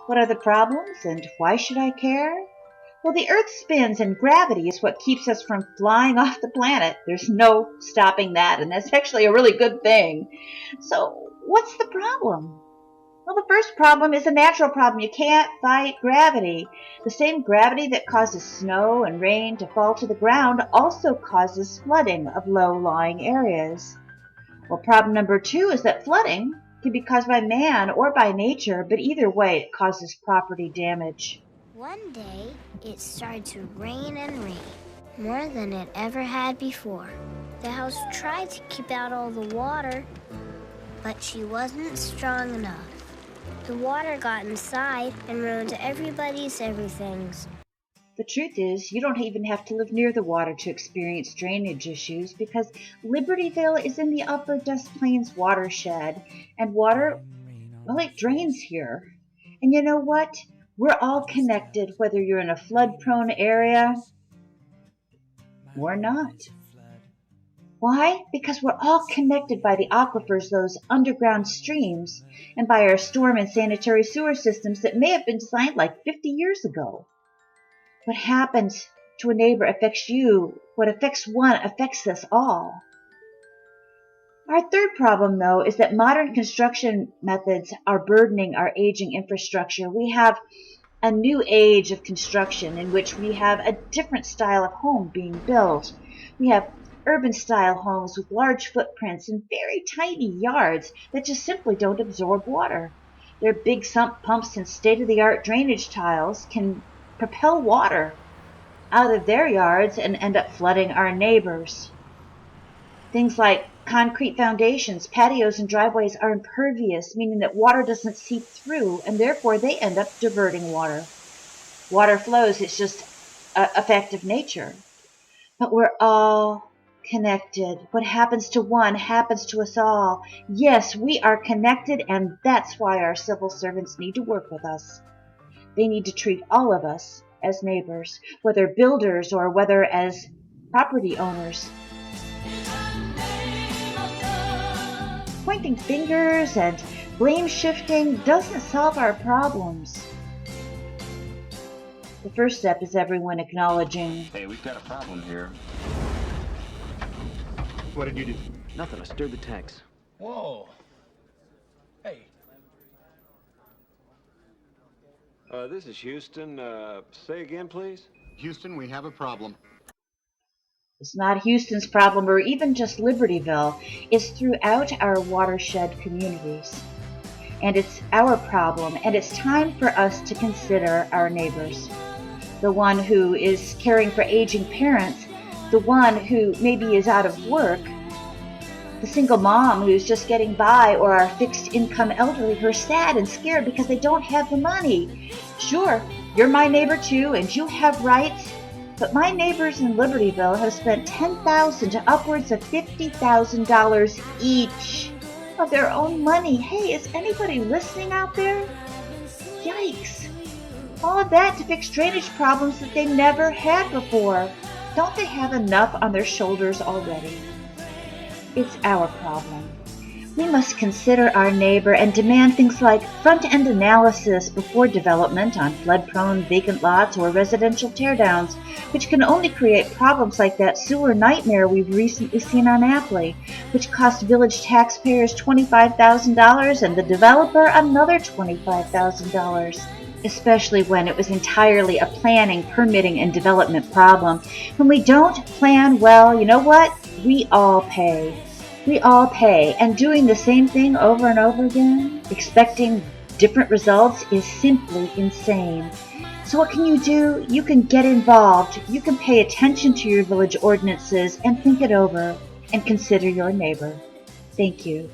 What are the problems and why should I care? Well, the Earth spins and gravity is what keeps us from flying off the planet. There's no stopping that, and that's actually a really good thing. So, what's the problem? Well, the first problem is a natural problem. You can't fight gravity. The same gravity that causes snow and rain to fall to the ground also causes flooding of low-lying areas. Well, problem number two is that flooding can be caused by man or by nature, but either way, it causes property damage. One day, it started to rain and rain, more than it ever had before. The house tried to keep out all the water, but she wasn't strong enough. The water got inside and ruined everybody's everythings. The truth is, you don't even have to live near the water to experience drainage issues because Libertyville is in the Upper Des Plaines watershed, and water, well, it drains here. And you know what? We're all connected, whether you're in a flood-prone area or not. Why? Because we're all connected by the aquifers, those underground streams, and by our storm and sanitary sewer systems that may have been designed like 50 years ago. What happens to a neighbor affects you. What affects one affects us all. Our third problem, though, is that modern construction methods are burdening our aging infrastructure. We have a new age of construction in which we have a different style of home being built. We have urban-style homes with large footprints and very tiny yards that just simply don't absorb water. Their big sump pumps and state-of-the-art drainage tiles can propel water out of their yards and end up flooding our neighbors. Things like concrete foundations, patios, and driveways are impervious, meaning that water doesn't seep through, and therefore they end up diverting water. Water flows, it's just a fact of nature. But we're all connected. What happens to one happens to us all. Yes, we are connected, and that's why our civil servants need to work with us. They need to treat all of us as neighbors, whether builders or whether as property owners. Pointing fingers and blame shifting doesn't solve our problems. The first step is everyone acknowledging, Hey, we've got a problem here. What did you do? Nothing, I stirred the tanks. Whoa. Hey. This is Houston. Say again, please? Houston, we have a problem. it's not Houston's problem or even just Libertyville, it's throughout our watershed communities. And it's our problem, and it's time for us to consider our neighbors. The one who is caring for aging parents, the one who maybe is out of work, the single mom who's just getting by, or our fixed income elderly who are sad and scared because they don't have the money. Sure, you're my neighbor too, and you have rights, but my neighbors in Libertyville have spent $10,000 to upwards of $50,000 each of their own money. Hey, is anybody listening out there? Yikes. All of that to fix drainage problems that they never had before. Don't they have enough on their shoulders already? It's our problem. We must consider our neighbor and demand things like front-end analysis before development on flood-prone vacant lots or residential teardowns, which can only create problems like that sewer nightmare we've recently seen on Apley, which cost village taxpayers $25,000 and the developer another $25,000. Especially when it was entirely a planning, permitting, and development problem. When we don't plan well, you know what? We all pay. We all pay, and doing the same thing over and over again, expecting different results, is simply insane. So what can you do? You can get involved. You can pay attention to your village ordinances and think it over and consider your neighbor. Thank you.